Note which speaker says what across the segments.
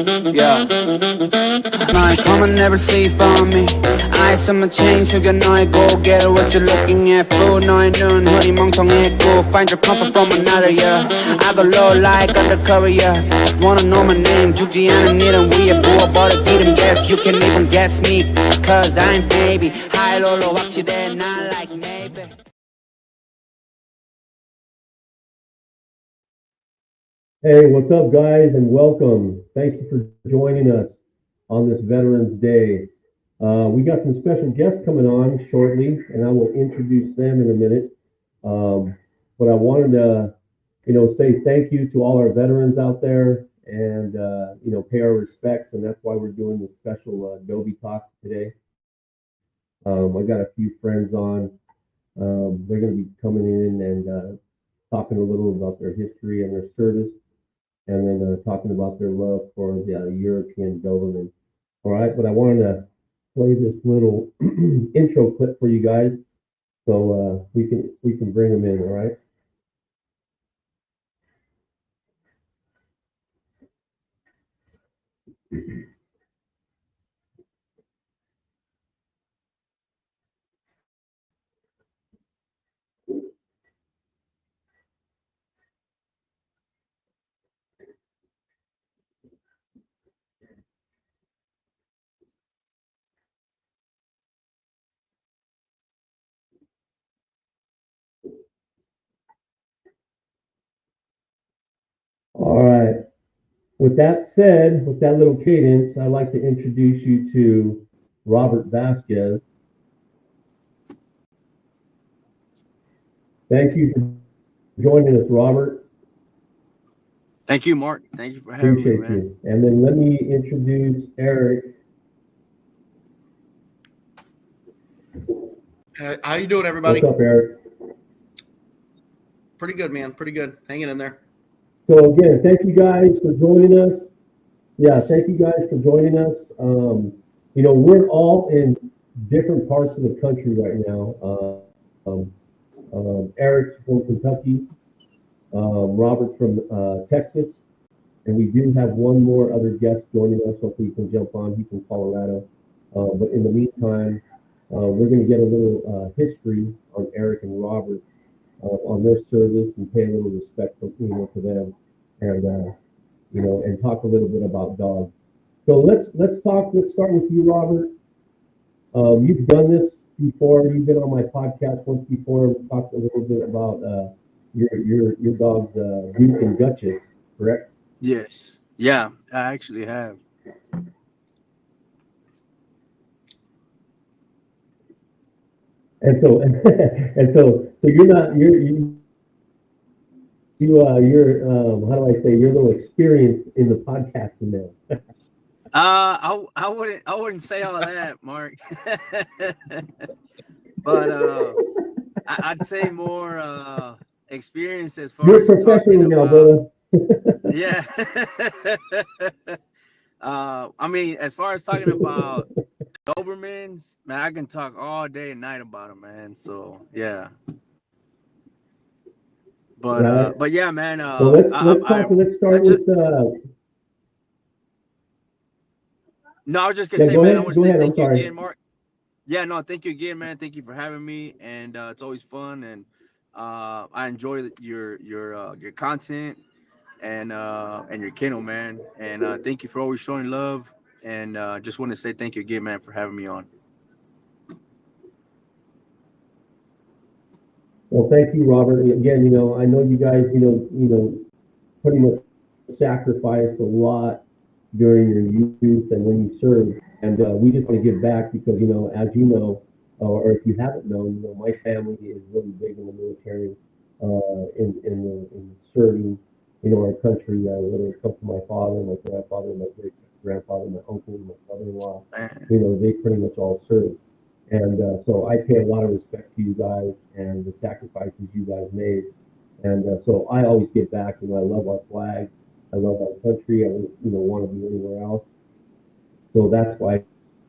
Speaker 1: Yeah. My come never sleep on me. Eyes on my chain, so you know I go get it. What you looking at, fool? 너의 눈 허리 멍청했고 Find your comfort from another, yeah. I go low like undercover, yeah. Wanna know my name, 죽지 않은 일은 위에 부어버려 didn't guess. You can't even guess me, cause I'm baby. High low 확실해, not like maybe.
Speaker 2: Hey, what's up, guys, and welcome. Thank you for joining us on this Veterans Day. We got some special guests coming on shortly, and I will introduce them in a minute. But I wanted to, say thank you to all our veterans out there, and pay our respects, and that's why we're doing this special Dobie talk today. I got a few friends on. They're going to be coming in and talking a little about their history and their service, and then talking about their love for the European government. All right, but I wanted to play this little intro clip for you guys, so we can bring them in. All right. All right. With that said, with that little cadence, I'd like to introduce you to Robert Vasquez. Thank you for joining us, Robert.
Speaker 3: Thank you, Mark. Thank you for having me, man.
Speaker 2: You. And then let me introduce Eric.
Speaker 4: How you doing, everybody?
Speaker 2: What's up, Eric?
Speaker 4: Pretty good, man. Pretty good. Hanging in there.
Speaker 2: So again, thank you guys for joining us. Yeah, thank you guys for joining us. We're all in different parts of the country right now. Eric's from Kentucky, Robert from Texas, and we do have one more other guest joining us. Hopefully, he can jump on. He's from Colorado. But in the meantime, we're going to get a little history on Eric and Robert, on their service, and pay a little respect to them, and talk a little bit about dogs. So let's talk. Let's start with you, Robert. You've done this before. You've been on my podcast once before. We talked a little bit about your dogs, Duke and Duchess, correct?
Speaker 3: Yes. Yeah, I actually have.
Speaker 2: And so you're not how do I say, you're a little experienced in the podcasting now.
Speaker 3: I wouldn't say all that, Mark. But I'd say more experience as far as talking about.
Speaker 2: Brother.
Speaker 3: Yeah. I mean, as far as talking about Dobermans, man, I can talk all day and night about them, man. So yeah. But yeah, man.
Speaker 2: So let's start with.
Speaker 3: No, I was just gonna say, man, I want to say thank you
Speaker 2: again,
Speaker 3: again, Mark. Yeah, no, thank you again, man. Thank you for having me, and it's always fun, and I enjoy your content and your kennel, man. And thank you for always showing love, and just want to say thank you again, man, for having me on.
Speaker 2: Well, thank you, Robert. Again, I know you guys, pretty much sacrificed a lot during your youth and when you served, and we just want to give back because, as you know, or if you haven't known, my family is really big in the military, in serving, our country. Whether it comes to my father, my grandfather, my great grandfather, my uncle, my brother-in-law, they pretty much all served. And so I pay a lot of respect to you guys and the sacrifices you guys made. And so I always give back. I love our flag. I love our country. I don't, want to be anywhere else. So that's why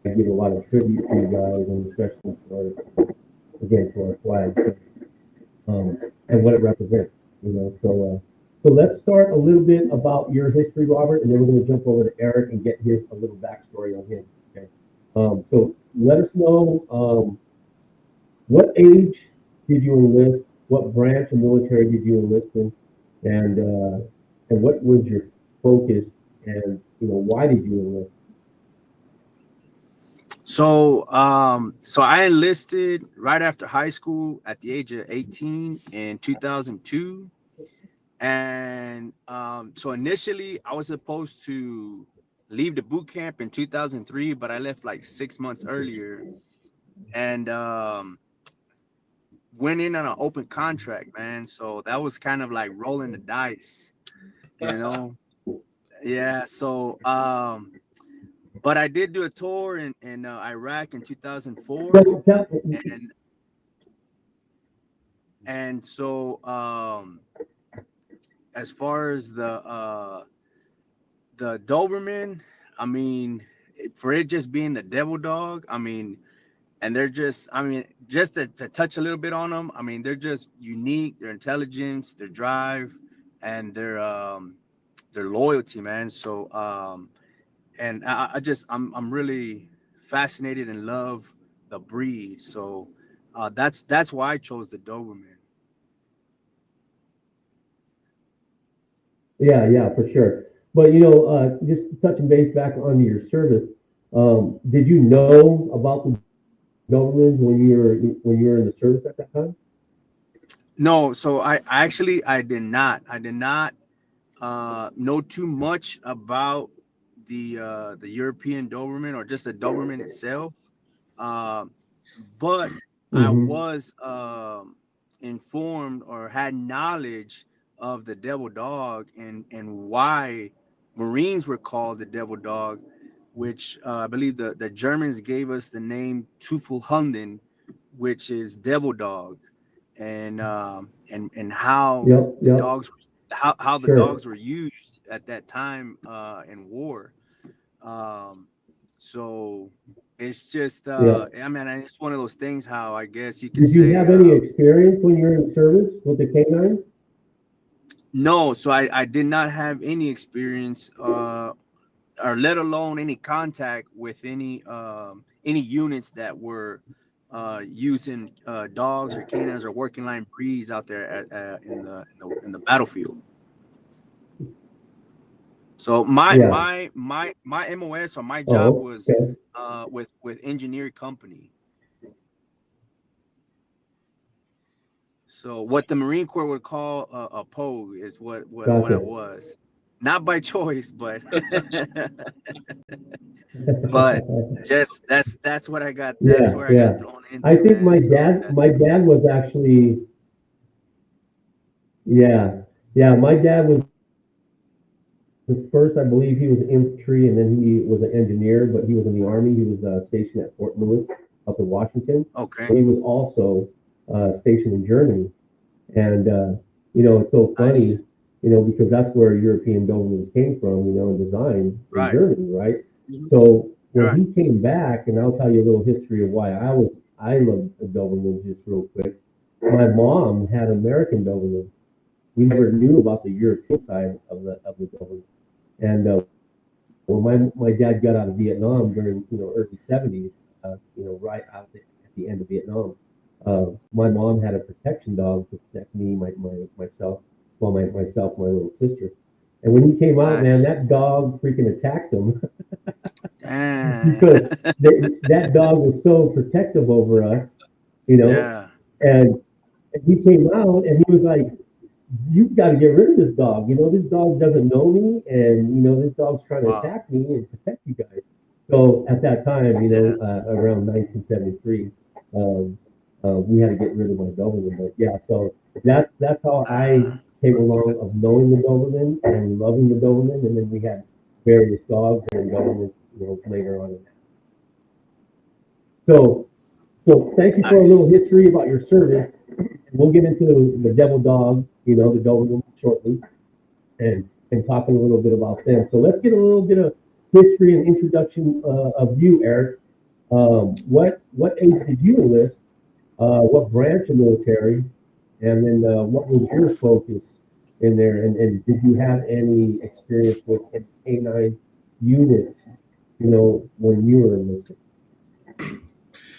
Speaker 2: I give a lot of tribute to you guys, and especially to our flag, and what it represents. So So let's start a little bit about your history, Robert, and then we're going to jump over to Eric and get his a little backstory on him. Okay. So let us know what age did you enlist? What branch of military did you enlist in? And what was your focus? And why did you enlist?
Speaker 3: So I enlisted right after high school at the age of 18 in 2002. And so initially I was supposed to leave the boot camp in 2003, but I left like 6 months earlier and went in on an open contract, man. So that was kind of like rolling the dice, you know? Yeah. So, but I did do a tour in Iraq in 2004. And so as far as the Doberman, I mean, for it just being the devil dog, I mean, and they're just, I mean, just to touch a little bit on them, I mean, they're just unique, their intelligence, their drive, and their loyalty, man. So and I'm really fascinated and love the breed. So that's why I chose the Doberman.
Speaker 2: Yeah, for sure. But just touching base back on your service, did you know about the Dobermans when you were in the service at that time?
Speaker 3: No, so I did not. I did not know too much about the European Doberman or just the Doberman itself. But I
Speaker 2: Mm-hmm.
Speaker 3: was informed or had knowledge of the devil dog and why Marines were called the devil dog, which I believe the Germans gave us the name Tufelhunden, which is devil dog, and how the
Speaker 2: Yep.
Speaker 3: dogs how the
Speaker 2: Sure.
Speaker 3: dogs were used at that time in war. So it's just
Speaker 2: Yeah.
Speaker 3: I mean, it's one of those things how I guess you could
Speaker 2: Did you
Speaker 3: say
Speaker 2: have any experience when you were in service with the canines?
Speaker 3: no. So I did not have any experience or let alone any contact with any units that were using dogs or canines or working line breeds out there in the battlefield. So my
Speaker 2: Yeah.
Speaker 3: MOS or my job
Speaker 2: Oh,
Speaker 3: was
Speaker 2: okay.
Speaker 3: with engineer company. So what the Marine Corps would call a pogue is what I
Speaker 2: Gotcha.
Speaker 3: was. Not by choice, but but just that's what I got. That's
Speaker 2: Yeah,
Speaker 3: where I got
Speaker 2: yeah.
Speaker 3: thrown
Speaker 2: I
Speaker 3: into,
Speaker 2: think
Speaker 3: man. So
Speaker 2: my dad was actually, yeah, yeah. My dad was the first, I believe he was infantry, and then he was an engineer, but he was in the army. He was stationed at Fort Lewis up in Washington,
Speaker 3: okay,
Speaker 2: but he was also stationed in Germany. And it's so
Speaker 3: nice,
Speaker 2: funny, because that's where European Dobermans came from, and designed in
Speaker 3: right,
Speaker 2: Germany, right?
Speaker 4: Mhm.
Speaker 2: So when
Speaker 3: right,
Speaker 2: he came back, and I'll tell you a little history of why I love the Dobermans just real quick. My mom had American Dobermans. We never knew about the European side of the Doberman. And when my dad got out of Vietnam during early 70s, right at the end of Vietnam, my mom had a protection dog to protect me, myself, well, myself, my little sister. And when he came out, man,
Speaker 3: nice.
Speaker 2: that dog freaking attacked him
Speaker 3: Damn.
Speaker 2: because that dog was so protective over us, you know.
Speaker 3: Yeah.
Speaker 2: And he came out and he was like, "You've got to get rid of this dog. This dog doesn't know me, and this dog's trying to
Speaker 3: Wow.
Speaker 2: attack me and protect you guys." So at that time,
Speaker 3: Yeah.
Speaker 2: around 1973, we had to get rid of my Doberman. But yeah, so that's how I came along of knowing the Doberman and loving the Doberman, and then we had various dogs and Dobermans, later on. So thank you for a
Speaker 3: Nice.
Speaker 2: little history about your service. We'll get into the devil dog, the Doberman shortly, and talking a little bit about them. So let's get a little bit of history and introduction of you, Eric. What age did you enlist? What branch of military? And then what was your focus in there? And did you have any experience with canine units, when you were enlisted?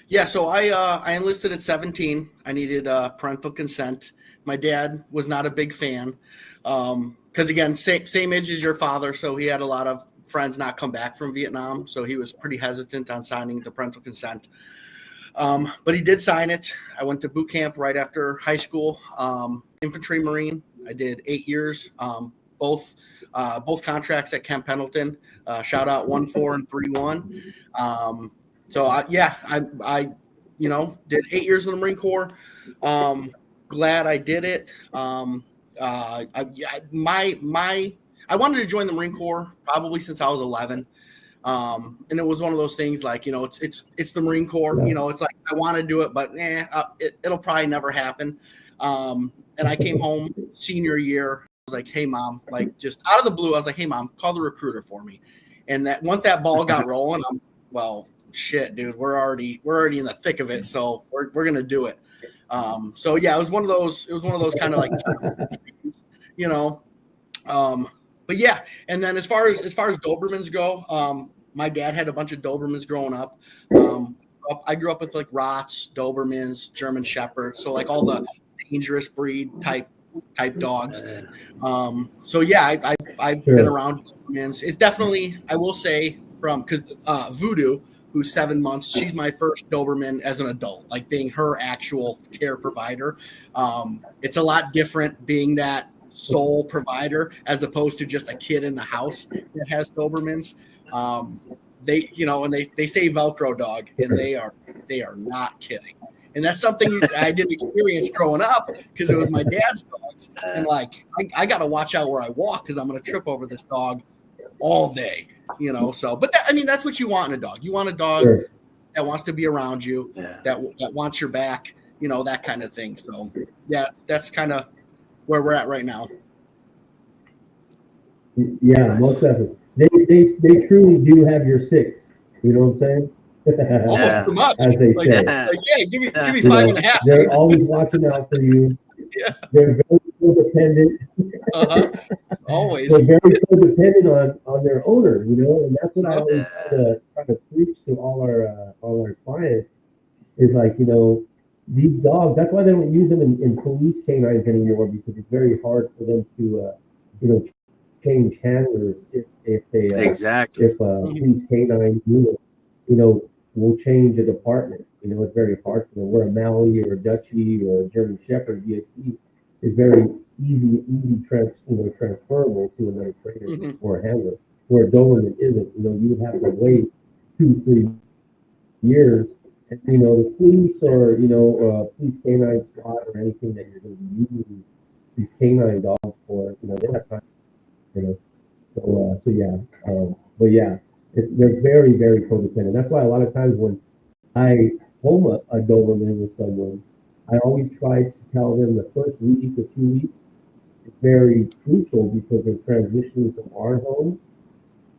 Speaker 4: Yeah, so I enlisted at 17. I needed parental consent. My dad was not a big fan because again, same age as your father, so he had a lot of friends not come back from Vietnam, so he was pretty hesitant on signing the parental consent. But he did sign it. I went to boot camp right after high school, infantry Marine. I did 8 years, both contracts at Camp Pendleton. Shout out 1-4 and 3-1. So I did 8 years in the Marine Corps. Glad I did it. I wanted to join the Marine Corps probably since I was 11. And it was one of those things like, it's the Marine Corps, it's like, I want to do it, but it'll probably never happen. And I came home senior year. I was like, hey mom, like just out of the blue, I was like, hey mom, call the recruiter for me. And that once that ball got rolling, shit, dude, we're already in the thick of it. So we're going to do it. So yeah, it was one of those kind of like, but yeah. And then as far as Dobermans go, my dad had a bunch of Dobermans growing up. I grew up with like Rots, Dobermans, German Shepherds. So like all the dangerous breed type dogs. So yeah, I've
Speaker 2: Sure.
Speaker 4: been around Dobermans. It's definitely, I will say, because Voodoo, who's 7 months, she's my first Doberman as an adult, like being her actual care provider. It's a lot different being that sole provider as opposed to just a kid in the house that has Dobermans. They say Velcro dog, and they are not kidding. And that's something I didn't experience growing up because it was my dad's dogs. And like, I got to watch out where I walk because I'm going to trip over this dog all day, So, but that's what you want in a dog. You want a dog
Speaker 2: Sure.
Speaker 4: that wants to be around you, that wants your back, that kind of thing. So, yeah, that's kind of where we're at right now.
Speaker 2: Yeah, most definitely. They truly do have your six. You know what I'm saying?
Speaker 4: Almost too much,
Speaker 2: as they say.
Speaker 4: Give me 5.5.
Speaker 2: They're always watching out for you.
Speaker 4: Yeah.
Speaker 2: They're very codependent.
Speaker 4: Always.
Speaker 2: They're very codependent on their owner, and that's what I always try to preach to all our clients is like, these dogs. That's why they don't use them in police canines anymore, because it's very hard for them to, change handlers if they
Speaker 3: Exactly.
Speaker 2: if a police canine unit, will change a department. It's very hard for them. Where a Maui or a Dutchie or a German Shepherd VSE is very easy transferable to another trainer or a handler. Where a Doberman isn't. You would have to wait 2-3 years. And, the police or police canine squad or anything that you're going to be using these canine dogs for, they don't have time. So yeah, but yeah, they're very, very codependent. That's why a lot of times when I home a Doberman with someone, I always try to tell them the first week or 2 weeks is very crucial because they're transitioning from our home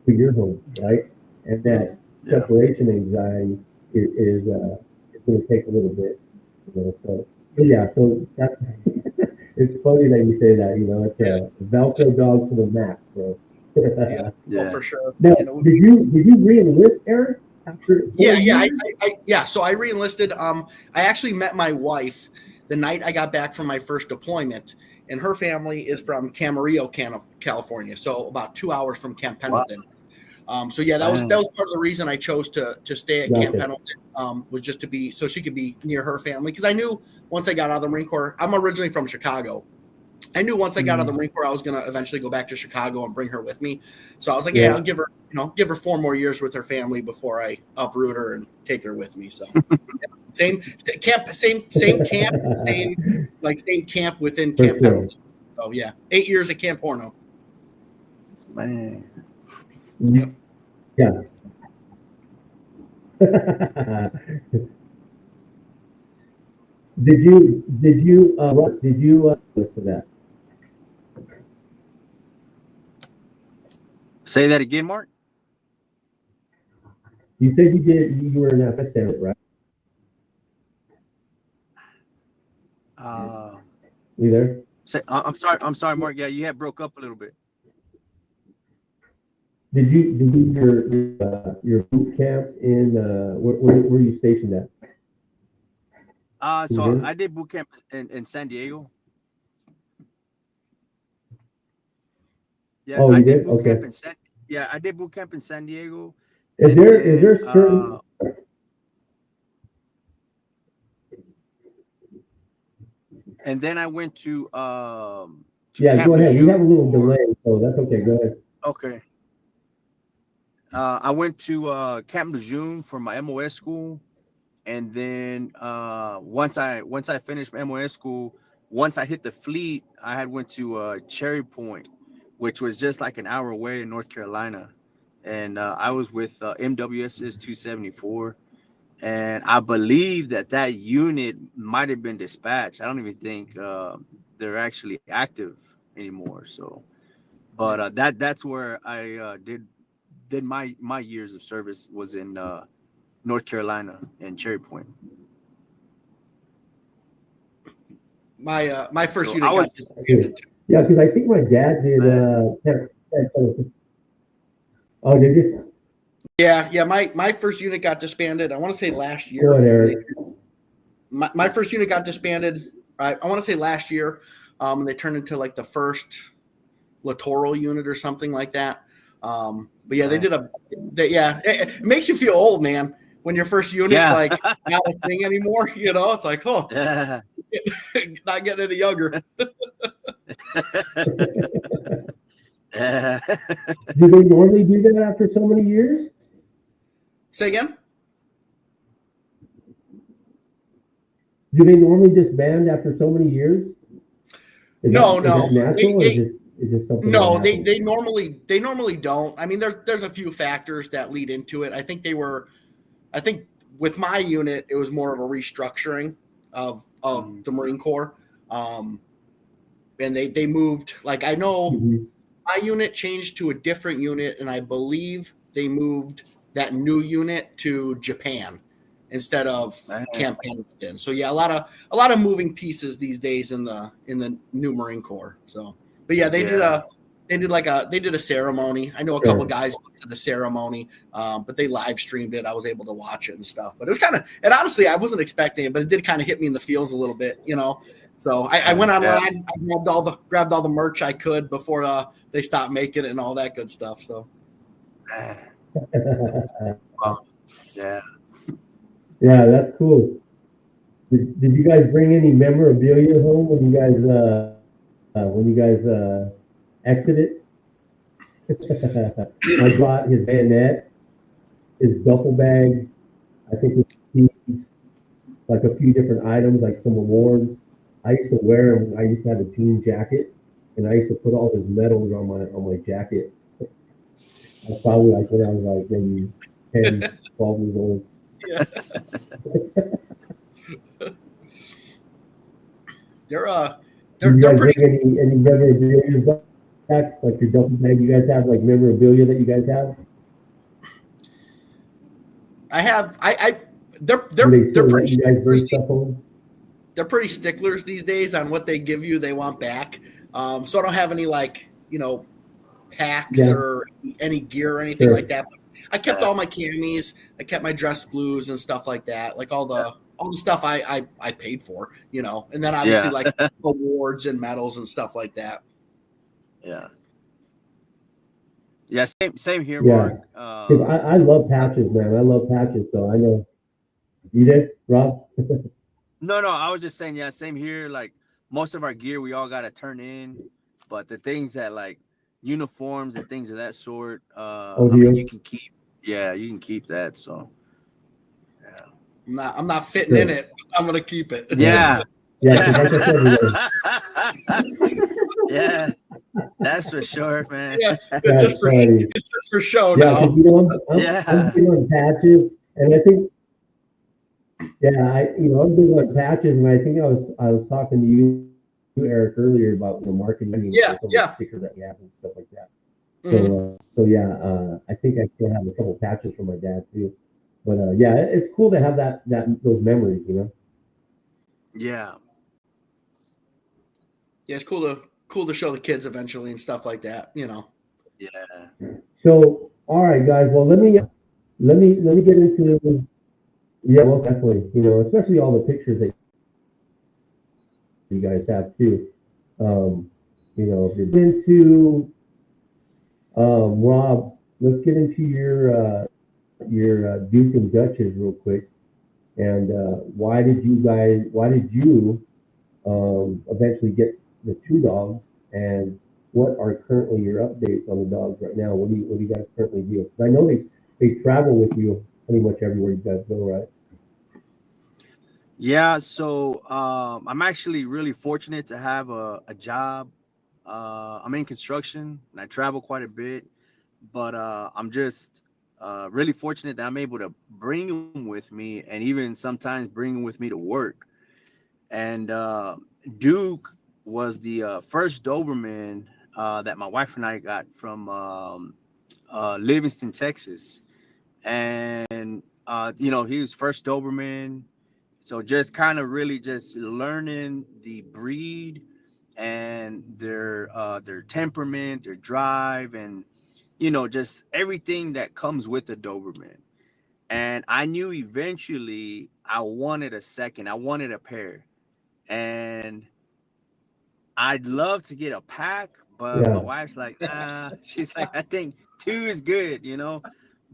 Speaker 2: to your home, right? And that separation anxiety is going to take a little bit, So yeah, so that's it's funny that you say that. It's a Velcro dog to the max, bro.
Speaker 4: Well, for sure.
Speaker 2: Now, did you re-enlist, Eric? After
Speaker 4: So I re-enlisted. I actually met my wife the night I got back from my first deployment, and her family is from Camarillo, California, so about 2 hours from Camp Pendleton. So yeah, that was part of the reason I chose to stay at Camp Pendleton, was just to be so she could be near her family, because I knew once I got out of the Marine Corps, I'm originally from Chicago. I knew once I got out of the Marine Corps, I was going to eventually go back to Chicago and bring her with me. So I was like, I'll give her 4 more years with her family before I uproot her and take her with me. So same camp, same camp within Camp Pendleton. So yeah, 8 years at Camp Horno.
Speaker 3: Man.
Speaker 2: Yep. Yeah. Did you listen to that?
Speaker 3: Say that again, Mark.
Speaker 2: You said you were in Afghanistan, right?
Speaker 3: You
Speaker 2: there?
Speaker 3: I'm sorry, Mark. Yeah, you had broke up a little bit.
Speaker 2: Did you do your boot camp in where were you stationed at?
Speaker 3: So I did boot camp in San Diego. Yeah,
Speaker 2: Oh,
Speaker 3: I
Speaker 2: you
Speaker 3: did
Speaker 2: did?
Speaker 3: boot camp
Speaker 2: Okay.
Speaker 3: in San. Yeah, I did boot camp in San Diego.
Speaker 2: Is
Speaker 3: And
Speaker 2: there
Speaker 3: then,
Speaker 2: certain
Speaker 3: and then I went to
Speaker 2: Yeah,
Speaker 3: Camp
Speaker 2: go ahead. We have a
Speaker 3: Lejeune
Speaker 2: little
Speaker 3: for.
Speaker 2: delay, so that's okay. Go ahead.
Speaker 3: Okay. I went to Camp Lejeune for my MOS school, and then once I finished my MOS school, once I hit the fleet, I had went to Cherry Point, which was just like an hour away in North Carolina, and I was with MWS's 274, and I believe that unit might have been dispatched. I don't even think they're actually active anymore. So, but that's where I did my years of service was in North Carolina and Cherry Point.
Speaker 4: My first
Speaker 3: So
Speaker 4: unit
Speaker 3: I
Speaker 4: got
Speaker 3: was
Speaker 4: disbanded too.
Speaker 2: Yeah, because I think my dad did. Oh, did you?
Speaker 4: Yeah. My first unit got disbanded. I want to say last year.
Speaker 2: Go ahead, Eric.
Speaker 4: My first unit got disbanded. I want to say last year. And they turned into like the first littoral unit or something like that. But yeah, they did it makes you feel old, man, when your first unit's like not a thing anymore. You know, it's like, oh,
Speaker 3: Yeah.
Speaker 4: not getting any younger.
Speaker 2: Do they normally do that after so many years?
Speaker 4: Say again?
Speaker 2: Do they normally disband after so many years? Is
Speaker 4: No.
Speaker 2: that natural, or is this something?
Speaker 4: No, they normally don't. I mean, there's a few factors that lead into it. I think with my unit, it was more of a restructuring of the Marine Corps. And they moved, like, I know my unit changed to a different unit, and I believe they moved that new unit to Japan instead of Camp Pendleton. So yeah, a lot of moving pieces these days in the new Marine Corps. So, but yeah, they did a ceremony. I know a couple guys went to the ceremony, but they live streamed it. I was able to watch it and stuff. But it was and honestly, I wasn't expecting it, but it did kind of hit me in the feels a little bit, you know. So I went online, I grabbed all the merch I could before they stopped making it and all that good stuff. So,
Speaker 2: well, yeah, that's cool. Did you guys bring any memorabilia home when you guys exited? I brought his bayonet, his duffel bag, I think his like a few different items, like some awards. I used to wear them. I used to have a jean jacket, and I used to put all his medals on my jacket. I was probably like when I was like maybe 10, 12 years old.
Speaker 4: Yeah.
Speaker 2: Do you guys
Speaker 4: pretty.
Speaker 2: bring any memorabilia back, like your duffel bag? You guys have like memorabilia that you guys have?
Speaker 4: I have. They're
Speaker 2: pretty. You guys bring stuff home?
Speaker 4: They're pretty sticklers these days on what they give you. They want back. So I don't have any packs or any gear or anything like that. But I kept all my camis. I kept my dress blues and stuff like that. Like all the stuff I paid for, you know. And then obviously like awards and medals and stuff like that.
Speaker 3: Yeah, same here, Mark.
Speaker 2: I love patches, man. I love patches, so I know. You did, Rob?
Speaker 3: No, I was just saying, same here. Like most of our gear, we all got to turn in, but the things that like uniforms and things of that sort, you can keep. Yeah, you can keep that. So,
Speaker 4: I'm not fitting in it. I'm gonna keep it.
Speaker 3: Yeah.
Speaker 2: Yeah.
Speaker 3: Yeah, that's for sure, man.
Speaker 4: Yeah, it's just for show now.
Speaker 2: I'm big on patches, and I think. I'm big on patches, and I think I was talking to you, Eric, earlier about marketing. Stickers that you have and stuff like that. So I think I still have a couple patches from my dad too. But it's cool to have those memories, you know.
Speaker 3: Yeah.
Speaker 4: Yeah, it's cool to show the kids eventually and stuff like that.
Speaker 3: Yeah.
Speaker 2: So, all right, guys. Well, let me get into, yeah, most definitely. Especially all the pictures that you guys have too. Um, if you're into Rob, let's get into your Duke and Duchess real quick. And why did you eventually get the two dogs? And what are currently your updates on the dogs right now? What do you guys currently do? 'Cause I know they travel with you pretty much everywhere you guys go, right?
Speaker 3: Yeah, so I'm actually really fortunate to have a job. I'm in construction and I travel quite a bit, but I'm just really fortunate that I'm able to bring them with me and even sometimes bring them with me to work. And Duke was the first Doberman that my wife and I got from Livingston, Texas. And, he was first Doberman. So just kind of really just learning the breed and their temperament, their drive, and just everything that comes with a Doberman. And I knew eventually I wanted a second. I wanted a pair, and I'd love to get a pack, but my
Speaker 2: Yeah,
Speaker 3: wife's like, nah. She's like, I think two is good.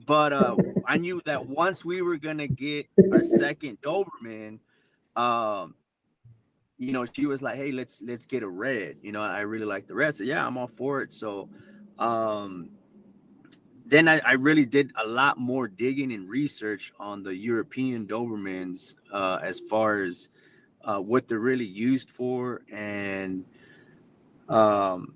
Speaker 3: But I knew that once we were gonna get our second Doberman, um, she was like, "Hey, let's get a red." I really like the red. So yeah, I'm all for it. So, um, then I really did a lot more digging and research on the European Dobermans, as far as what they're really used for, and um,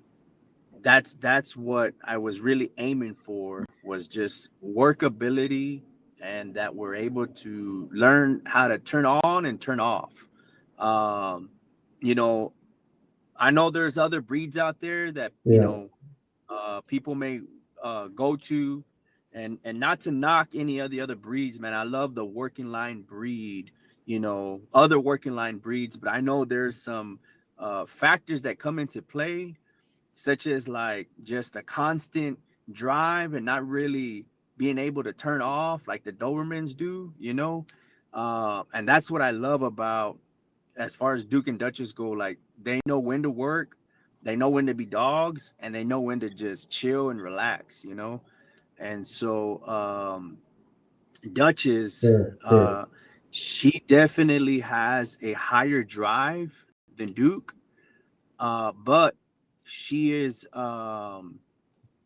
Speaker 3: that's what I was really aiming for, was just workability, and that we're able to learn how to turn on and turn off. Um, you know, I know there's other breeds out there that
Speaker 2: yeah,
Speaker 3: people may go to, and not to knock any of the other breeds, man. I love the working line breed, other working line breeds, but I know there's some factors that come into play, such as like just a constant drive and not really being able to turn off like the Dobermans do. And that's what I love about, as far as Duke and Duchess go. Like, they know when to work, they know when to be dogs, and they know when to just chill and relax. And so Duchess,
Speaker 2: sure, sure.
Speaker 3: uh, she definitely has a higher drive than Duke, but she is a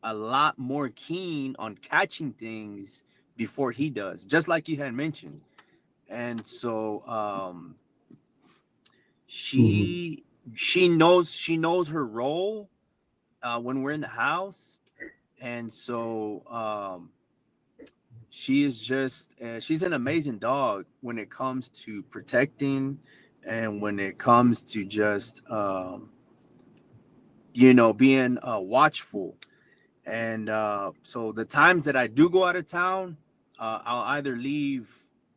Speaker 3: lot more keen on catching things before he does, just like you had mentioned. And so
Speaker 2: Hmm.
Speaker 3: she knows her role when we're in the house. And so she is just she's an amazing dog when it comes to protecting, and when it comes to just being watchful. And so the times that I do go out of town, I'll either leave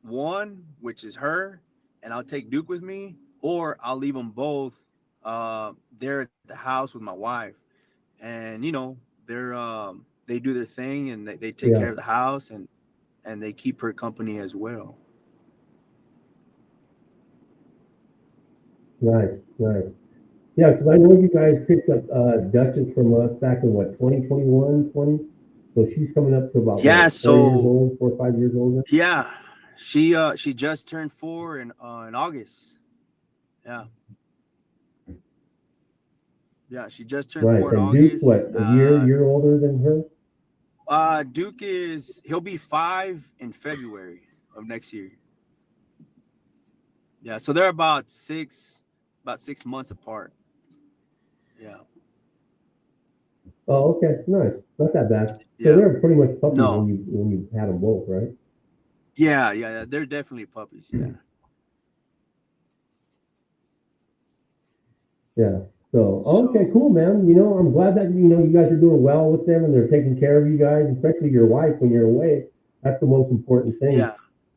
Speaker 3: one, which is her, and I'll take Duke with me, or I'll leave them both there at the house with my wife. And they do their thing, and they take
Speaker 2: Yeah,
Speaker 3: care of the house, and they keep her company as well.
Speaker 2: nice, nice. Yeah, because I know you guys picked up Duchess from us back in what, 2021, 20? So she's coming up to about
Speaker 3: Yeah,
Speaker 2: what, 4 years
Speaker 3: so
Speaker 2: old, 4 or 5 years old now?
Speaker 3: yeah, she just turned 4 in August. Yeah. Yeah, she just turned
Speaker 2: Nice.
Speaker 3: 4 in
Speaker 2: And Duke's
Speaker 3: August.
Speaker 2: what, a year older than her?
Speaker 3: Duke he'll be 5 in February of next year. Yeah, so they're about 6 months apart. Yeah,
Speaker 2: Oh, okay, nice. Not that bad. So
Speaker 3: yeah,
Speaker 2: they're pretty much puppies
Speaker 3: no,
Speaker 2: when you had them both, right?
Speaker 3: yeah, they're definitely puppies. Yeah.
Speaker 2: Yeah. So, okay,
Speaker 3: So
Speaker 2: cool, man. I'm glad that you guys are doing well with them and they're taking care of you guys, especially your wife when you're away. That's the most important thing,
Speaker 3: yeah,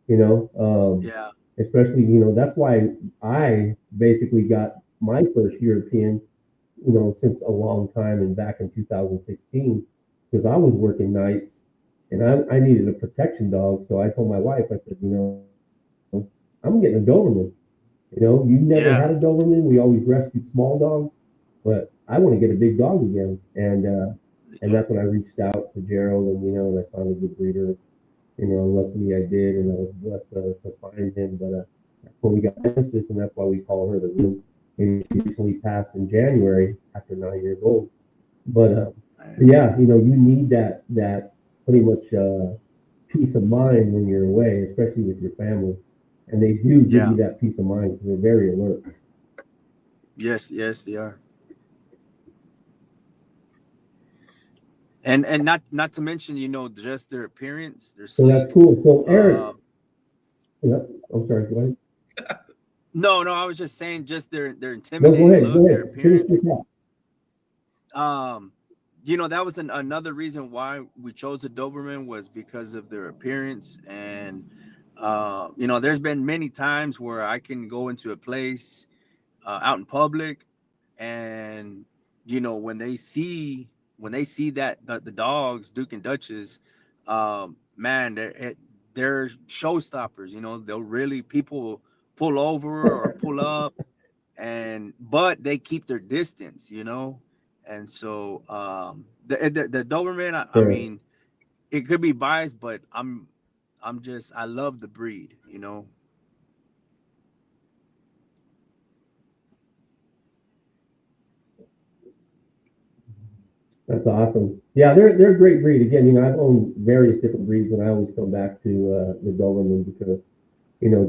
Speaker 2: you know.
Speaker 3: yeah,
Speaker 2: Especially, that's why I basically got my first European. since a long time and back in 2016, because I was working nights and I needed a protection dog. So I told my wife, I said, I'm getting a Doberman. You never
Speaker 3: Yeah.
Speaker 2: had a Doberman. We always rescued small dogs, but I want to get a big dog again. And that's when I reached out to Gerald, and I found a good breeder. Luckily I did, and I was blessed to find him. But that's when we got Nemesis, and that's why we call her the Room. And she recently passed in January after 9 years old. But yeah, you need that pretty much peace of mind when you're away, especially with your family. And they do give
Speaker 3: Yeah.
Speaker 2: you that peace of mind because they're very alert.
Speaker 3: Yes, they are. And not to mention, just their appearance, their
Speaker 2: So that's
Speaker 3: sleek.
Speaker 2: cool. So Eric,
Speaker 3: Uh,
Speaker 2: yeah, I'm sorry, go ahead.
Speaker 3: no, I was just saying, just their
Speaker 2: No, go
Speaker 3: intimidating
Speaker 2: ahead,
Speaker 3: look,
Speaker 2: go
Speaker 3: their
Speaker 2: ahead. Finish your
Speaker 3: appearance.
Speaker 2: thought.
Speaker 3: That was another reason why we chose the Doberman, was because of their appearance. And there's been many times where I can go into a place out in public, and when they see that the dogs, Duke and Duchess, man, they're showstoppers. They'll really, people pull over or pull up, but they keep their distance. And so the Doberman, I
Speaker 2: Sure.
Speaker 3: mean, it could be biased, but I love the breed.
Speaker 2: That's awesome. Yeah, they're a great breed. Again, I've owned various different breeds, and I always come back to the Doberman because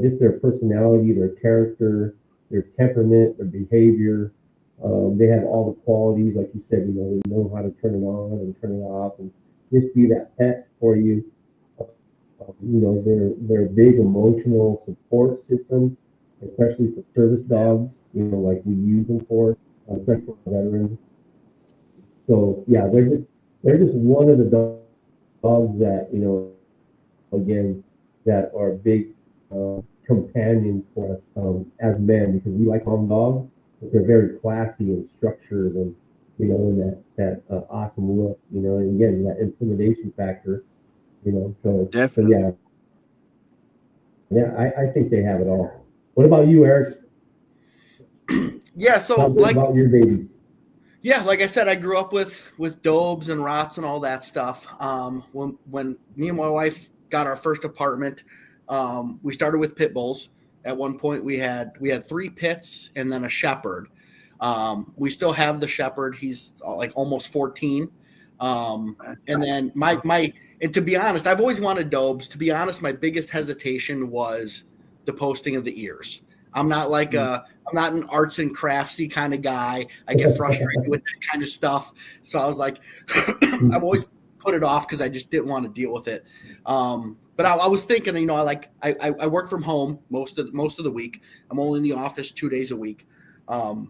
Speaker 2: just their personality, their character, their temperament, their behavior. They have all the qualities, like you said. They know how to turn it on and turn it off, and just be that pet for you. They're big emotional support systems, especially for service
Speaker 3: Yeah,
Speaker 2: dogs. Like we use them for, especially for veterans. So yeah, they're just one of the dogs that again that are big companions for us as men because we like long dogs, but they're very classy and structured and that awesome look, and again that intimidation factor, so
Speaker 3: definitely.
Speaker 2: yeah, I think they have it all. What about you, Eric?
Speaker 4: Yeah, so
Speaker 2: Tell us
Speaker 4: like
Speaker 2: about your babies.
Speaker 4: yeah, like I said, I grew up with Dobes and Rots and all that stuff. When me and my wife got our first apartment, we started with pit bulls. At one point, we had 3 pits and then a shepherd. We still have the shepherd. He's like almost 14. And then my and to be honest, I've always wanted Dobes. To be honest, my biggest hesitation was the posting of the ears. I'm not like I'm not an arts and craftsy kind of guy. I get frustrated with that kind of stuff. So I was like, I've always put it off because I just didn't want to deal with it. But I was thinking, I work from home most of the week. I'm only in the office 2 days a week. And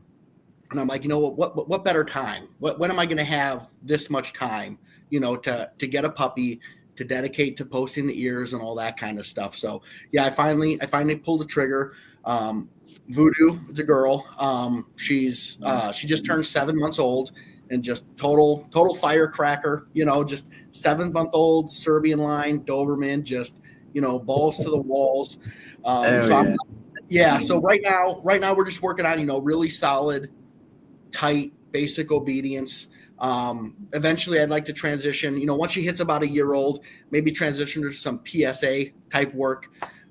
Speaker 4: I'm like, what better time? When am I going to have this much time, to get a puppy, to dedicate to posting the ears and all that kind of stuff. So yeah, I finally pulled the trigger. Voodoo, it's a girl. She just turned 7 months old and just total firecracker, just 7-month-old Serbian line Doberman, just, balls to the walls.
Speaker 3: Hell
Speaker 4: So
Speaker 3: yeah.
Speaker 4: so right now we're just working on, really solid, tight, basic obedience. Eventually I'd like to transition, once she hits about a year old, maybe transition to some PSA type work.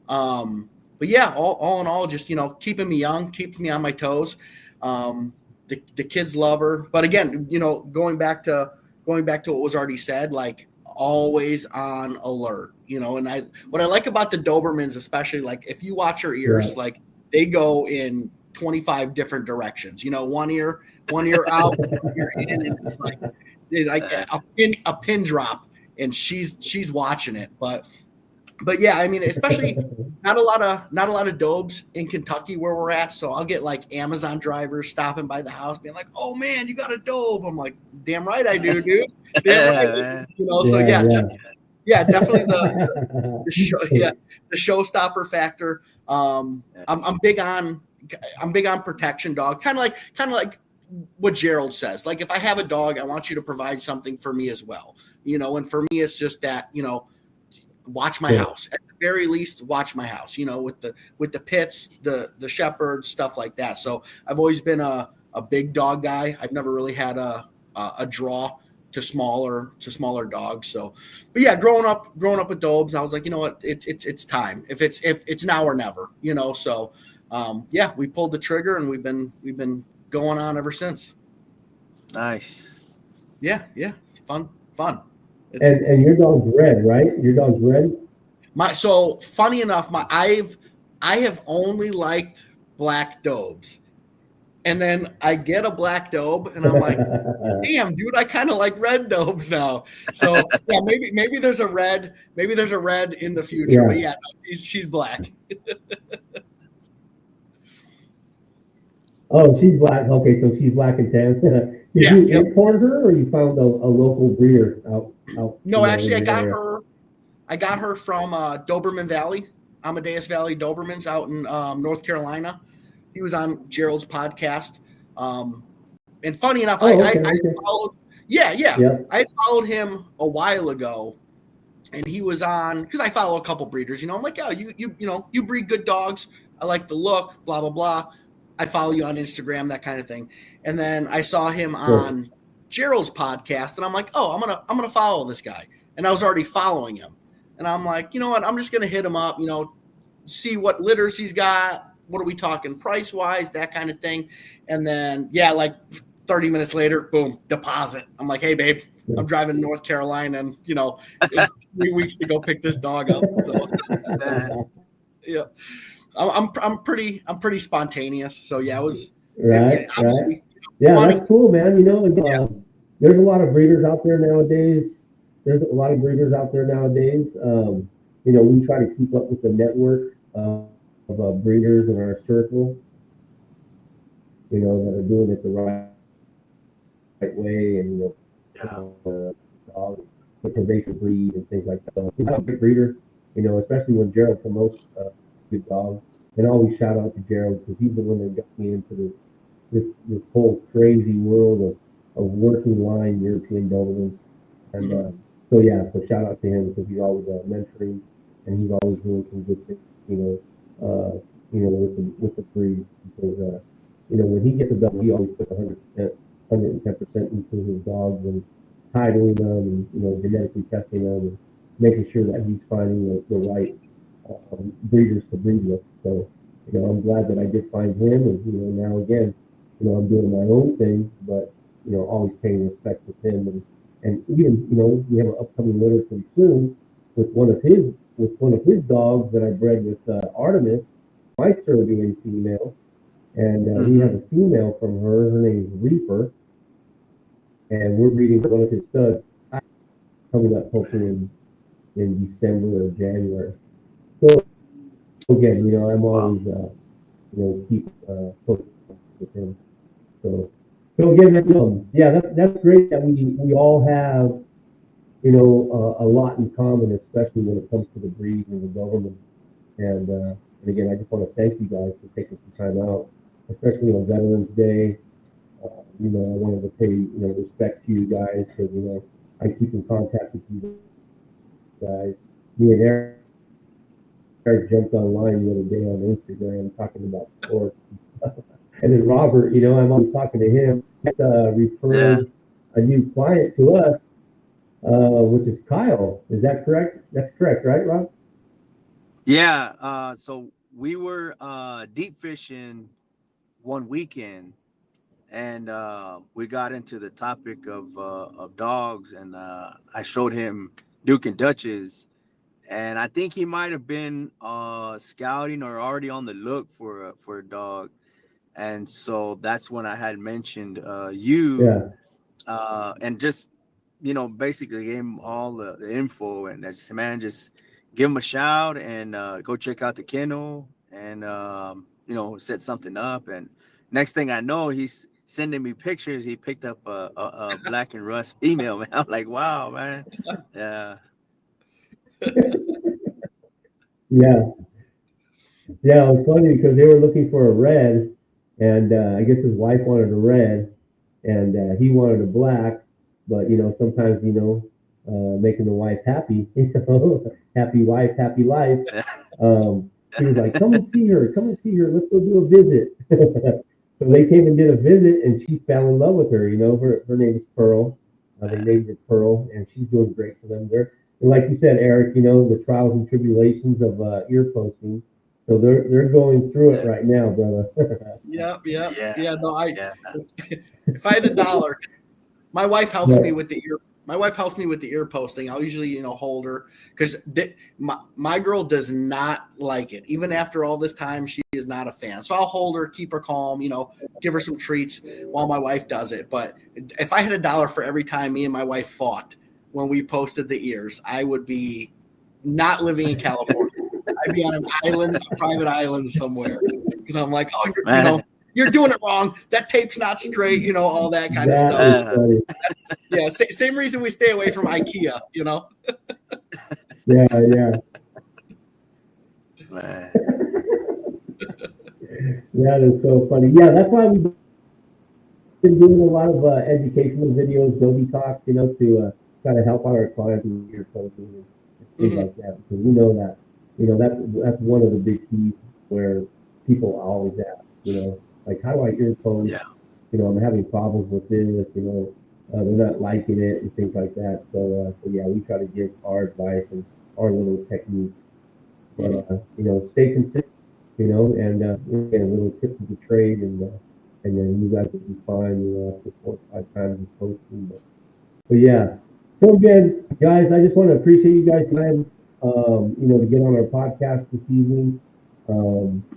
Speaker 4: But yeah, all in all, just, keeping me young, keeping me on my toes. The kids love her, but again, going back to what was already said, like always on alert, and what I like about the Dobermans, especially, like if you watch her ears,
Speaker 2: Yeah.
Speaker 4: like they go in 25 different directions, one ear out, one ear in, and it's like a pin drop, and she's watching it. But yeah, I mean, especially not a lot of Dobes in Kentucky where we're at. So I'll get like Amazon drivers stopping by the house being like, "Oh man, you got a Dobe." I'm like, "Damn right I do, dude. Damn right."
Speaker 3: Yeah, man.
Speaker 4: So
Speaker 2: Yeah,
Speaker 4: yeah, definitely
Speaker 2: yeah.
Speaker 4: the show, the showstopper factor. I'm big on protection dog. Kind of like what Gerald says. Like, if I have a dog, I want you to provide something for me as well, and for me, it's just that, watch my house at the very least, watch my house, with the pits, the shepherds, stuff like that. So I've always been a big dog guy. I've never really had a draw to smaller dogs. So, but yeah, growing up with Dobes, I was like, you know what, it's time. If it's now or never, so yeah, we pulled the trigger and we've been going on ever since.
Speaker 3: Nice.
Speaker 4: Yeah, it's fun.
Speaker 2: And your dog's red, right? Your dog's red.
Speaker 4: So funny enough, I have only liked black Dobes, and then I get a black Dobe, and I'm like, damn, dude, I kind of like red Dobes now. So yeah, maybe there's a red, in the future, but yeah, no, she's black.
Speaker 2: Oh, she's black. Okay, so she's black and tan. Did you import her, or you found a local breeder out?
Speaker 4: No, actually, I got her from Doberman Valley, Amadeus Valley Dobermans out in North Carolina. He was on Gerald's podcast. And funny enough, I followed. Yeah. I followed him a while ago, and he was on, because I follow a couple breeders. I'm like, oh, you breed good dogs. I like the look. Blah blah blah. I follow you on Instagram, that kind of thing. And then I saw him on Gerald's podcast, and I'm like, oh, I'm gonna follow this guy. And I was already following him, and I'm like, you know what? I'm just gonna hit him up. See what litters he's got. What are we talking price wise? That kind of thing. And then like 30 minutes later, boom, deposit. I'm like, hey babe, I'm driving to North Carolina, and 3 weeks to go pick this dog up. So yeah. I'm pretty spontaneous. So yeah, it was
Speaker 2: right. Yeah, that's cool, man. There's a lot of breeders out there nowadays. We try to keep up with the network of breeders in our circle. That are doing it the right way, and the pervasive breed and things like that. So I'm a big breeder, especially when Gerald promotes good dogs. And always shout out to Gerald, because he's the one that got me into this whole crazy world of working line European Dobermans. And so shout out to him, because he's always mentoring, and he's always doing some good things, with the breed. Because when he gets a dog, he always puts 110% into his dogs, and titling them, and genetically testing them, and making sure that he's finding the right breeders to breed with. So, I'm glad that I did find him, and now again, I'm doing my own thing, but always paying respect with him, and even we have an upcoming litter pretty soon with one of his dogs that I bred with Artemis, my Serbian female, and he has a female from her. Her name is Reaper, and we're breeding one of his studs coming up hopefully in December or January. So again, I'm always, keep close with him. So again, that's great that we all have, a lot in common, especially when it comes to the breed and the government. And again, I just want to thank you guys for taking some time out, especially on Veterans Day. I wanted to pay, respect to you guys, because, I keep in contact with you guys. Me and Eric jumped online the other day on Instagram talking about sports and stuff. And then Robert, I'm always talking to him, referred a new client to us, which is Kyle. Is that correct? That's correct, right, Rob?
Speaker 3: Yeah. So we were deep fishing one weekend, and we got into the topic of dogs, and I showed him Duke and Duchess. And I think he might have been scouting or already on the look for a dog. And so that's when I had mentioned you, and just, basically gave him all the info. And I just, man, just give him a shout and go check out the kennel, and, set something up. And next thing I know, he's sending me pictures. He picked up a black and rust female, man. I'm like, wow, man. Yeah.
Speaker 2: Yeah, it was funny because they were looking for a red, and I guess his wife wanted a red, and he wanted a black, but sometimes making the wife happy, happy wife, happy life. He was like, come and see her, let's go do a visit. So they came and did a visit, and she fell in love with her. Her name is Pearl. They named her Pearl, and she's doing great for them. And like you said, Eric, the trials and tribulations of ear posting. So they're going through it right now, brother.
Speaker 4: Yep.
Speaker 3: Yeah.
Speaker 4: Yeah. No,
Speaker 3: Yeah.
Speaker 4: if I had $1, my wife helps me with the ear. My wife helps me with the ear posting. I'll usually, hold her because my girl does not like it. Even after all this time, she is not a fan. So I'll hold her, keep her calm, give her some treats while my wife does it. But if I had $1 for every time me and my wife fought when we posted the ears, I would be not living in California. I'd be on an island, a private island somewhere. Because I'm like, oh, you're doing it wrong. That tape's not straight, all that kind of stuff. Yeah, same reason we stay away from IKEA,
Speaker 2: Yeah.
Speaker 3: Man.
Speaker 2: That is so funny. Yeah, that's why we've been doing a lot of educational videos, Dobie Talks, to try to help out our clients with ear coaching and things like that. Because we know that, that's one of the big keys where people always ask, like, how do I ear coach?
Speaker 3: Yeah.
Speaker 2: I'm having problems with this, they're not liking it and things like that. So yeah, we try to give our advice and our little techniques. But, stay consistent, and again, a little tip of the trade, and then you guys will be fine, after 4 or 5 times of posting. But yeah. So again, guys, I just want to appreciate you guys' time, to get on our podcast this evening.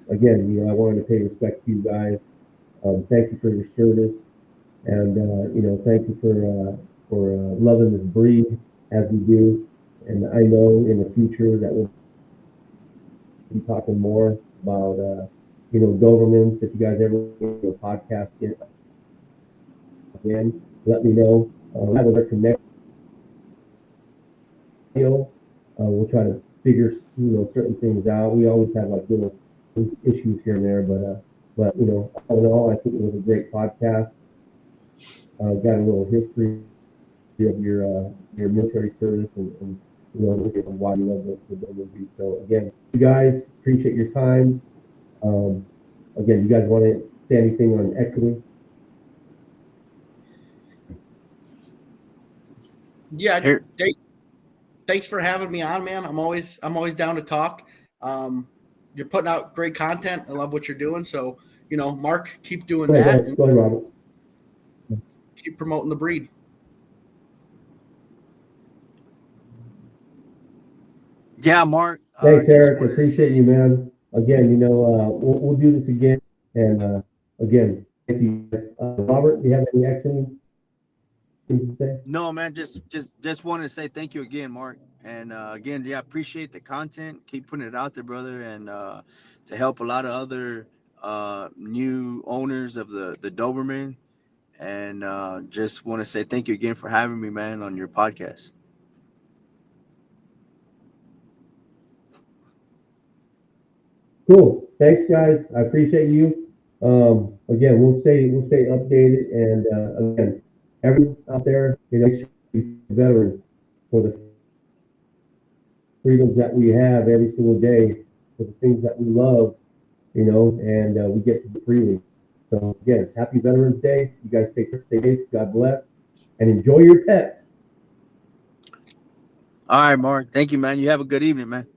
Speaker 2: Again, I wanted to pay respect to you guys. Thank you for your service. And, thank you for loving this breed as we do. And I know in the future that we'll be talking more about, Dobermans. If you guys ever do a podcast again, let me know. Have a connect. We'll try to figure, certain things out. We always have like little issues here and there, but all in all, I think it was a great podcast. Got a little history of your military service and why you love the Dobie. So again, you guys, appreciate your time. Again, you guys want to say anything on exiting?
Speaker 4: Yeah, thanks for having me on, man. I'm always down to talk. You're putting out great content. I love what you're doing. So, Mark, keep doing that.
Speaker 2: Go ahead, Robert.
Speaker 4: Keep promoting the breed.
Speaker 3: Yeah, Mark.
Speaker 2: Thanks, Eric. Appreciate you, man. Again, we'll do this again. And again, thank you. Robert, do you have any exiting things to say?
Speaker 3: No, man. Just wanted to say thank you again, Mark. And again, appreciate the content. Keep putting it out there, brother, and to help a lot of other new owners of the Doberman. And just want to say thank you again for having me, man, on your podcast.
Speaker 2: Cool. Thanks, guys. I appreciate you. Again, we'll stay updated, and again, everyone out there, make sure you veteran for the freedoms that we have every single day, for the things that we love, and we get to do freely. So again, happy Veterans Day. You guys take care, stay safe, God bless, and enjoy your pets.
Speaker 3: All right, Mark. Thank you, man. You have a good evening, man.